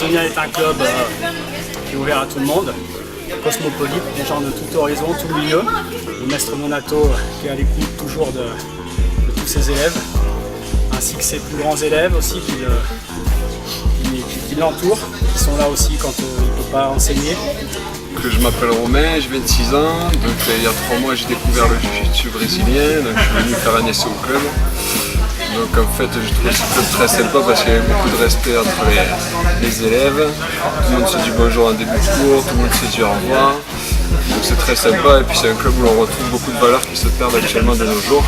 Amazonia est un club qui est ouvert à tout le monde, cosmopolite, des gens de tout horizon, tout milieu. Le maître Nonato qui est à l'écoute toujours de tous ses élèves, ainsi que ses plus grands élèves aussi qui l'entourent, qui sont là aussi quand il ne peut pas enseigner. Je m'appelle Romain, j'ai 26 ans, donc il y a 3 mois j'ai découvert le jiu-jitsu brésilien, donc je suis venu faire un essai au club. Donc en fait je trouve ce club très sympa parce qu'il y a beaucoup de respect entre les élèves, tout le monde se dit bonjour en début de cours, tout le monde se dit au revoir. Donc c'est très sympa et puis c'est un club où on retrouve beaucoup de valeurs qui se perdent actuellement de nos jours.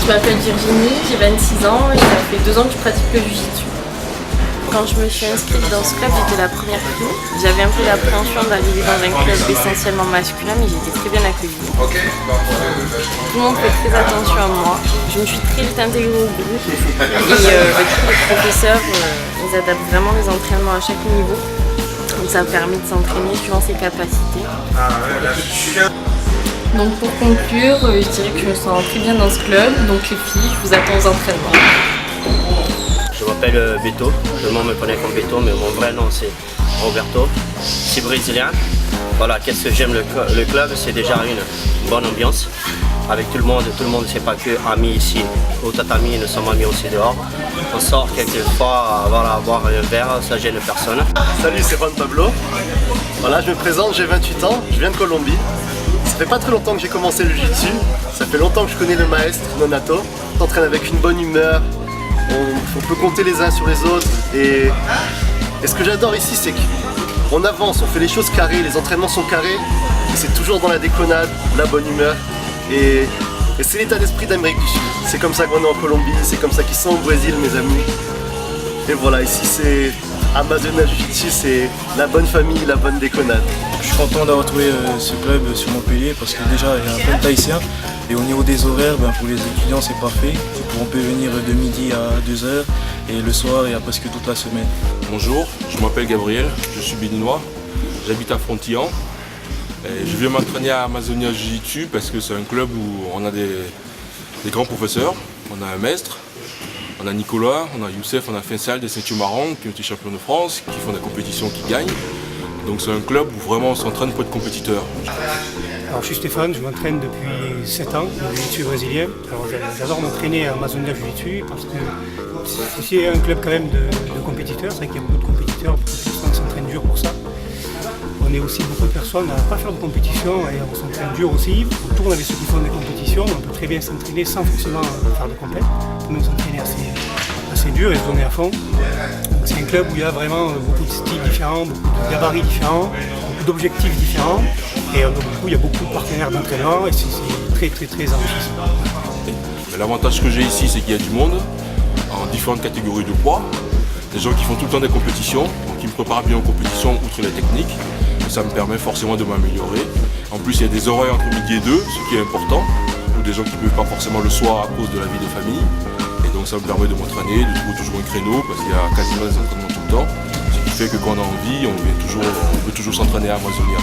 Je m'appelle Virginie, j'ai 26 ans et ça fait 2 ans que je pratique le jiu-jitsu. Quand je me suis inscrite dans ce club, j'étais la première fille. J'avais un peu l'appréhension d'arriver dans un club essentiellement masculin, mais j'ai été très bien accueillie. Tout le monde fait très attention à moi. Je me suis très vite intégrée au groupe et les professeurs ils adaptent vraiment les entraînements à chaque niveau. Donc ça permet de s'entraîner suivant ses capacités. Donc pour conclure, je dirais que je me sens très bien dans ce club. Donc les filles, je vous attends aux entraînements. Je m'appelle Beto, tout le monde me connaît comme Beto, mais mon vrai nom c'est Roberto. Je suis brésilien. Voilà, qu'est-ce que j'aime le club, c'est déjà une bonne ambiance avec tout le monde c'est pas que amis ici au tatami, nous sommes amis aussi dehors. On sort quelquefois voilà, boire un verre, ça gêne personne. Salut, c'est Juan Pablo. Voilà, je me présente, j'ai 28 ans, je viens de Colombie. Ça fait pas très longtemps que j'ai commencé le jiu-jitsu, ça fait longtemps que je connais le maître Nonato. On s'entraîne avec une bonne humeur. On peut compter les uns sur les autres et ce que j'adore ici c'est qu'on avance, on fait les choses carrées, les entraînements sont carrés et c'est toujours dans la déconnade, la bonne humeur et c'est l'état d'esprit d'Amérique du Sud. C'est comme ça qu'on est en Colombie, c'est comme ça qu'ils sont au Brésil mes amis. Et voilà, ici c'est Amazonia Jiu-Jitsu, c'est la bonne famille, la bonne déconnade. Je suis content d'avoir trouvé ce club sur Montpellier parce que déjà il y a plein de Tahitiens et au niveau des horaires, pour les étudiants c'est parfait. On peut venir de midi à 2h et le soir et à presque toute la semaine. Bonjour, je m'appelle Gabriel, je suis béninois, j'habite à Frontillan. Et je viens m'entraîner à Amazonia Jiu-Jitsu parce que c'est un club où on a des grands professeurs, on a un maître, on a Nicolas, on a Youssef, on a Faisal des ceintures marron qui ont été champions de France, qui font des compétitions, qui gagnent. Donc c'est un club où vraiment on s'entraîne pour être compétiteur. Alors, je suis Stéphane, je m'entraîne depuis 7 ans au jiu-jitsu brésilien. Alors, j'adore m'entraîner à Amazonia Jiu-Jitsu parce que c'est un club quand même de compétiteurs. C'est vrai qu'il y a beaucoup de compétiteurs, beaucoup de personnes qui s'entraînent dur pour ça. On est aussi beaucoup de personnes à ne pas faire de compétition et on s'entraîne dur aussi. On tourne avec ceux qui font des compétitions, on peut très bien s'entraîner sans forcément faire de compète. On peut s'entraîner assez dur et se donner à fond. C'est un club où il y a vraiment beaucoup de styles différents, beaucoup de gabarits différents, beaucoup d'objectifs différents. Et donc, du coup, il y a beaucoup de partenaires d'entraînement et c'est très enrichissant. L'avantage que j'ai ici, c'est qu'il y a du monde en différentes catégories de poids. Des gens qui font tout le temps des compétitions, donc qui me préparent bien aux compétitions outre les techniques. Ça me permet forcément de m'améliorer. En plus, il y a des horaires entre midi et 2, ce qui est important, pour des gens qui ne peuvent pas forcément le soir à cause de la vie de famille. Et donc ça me permet de m'entraîner, de trouver toujours un créneau, parce qu'il y a quasiment des entraînements tout le temps. Ce qui fait que quand on a envie, on peut toujours s'entraîner à Amazonia.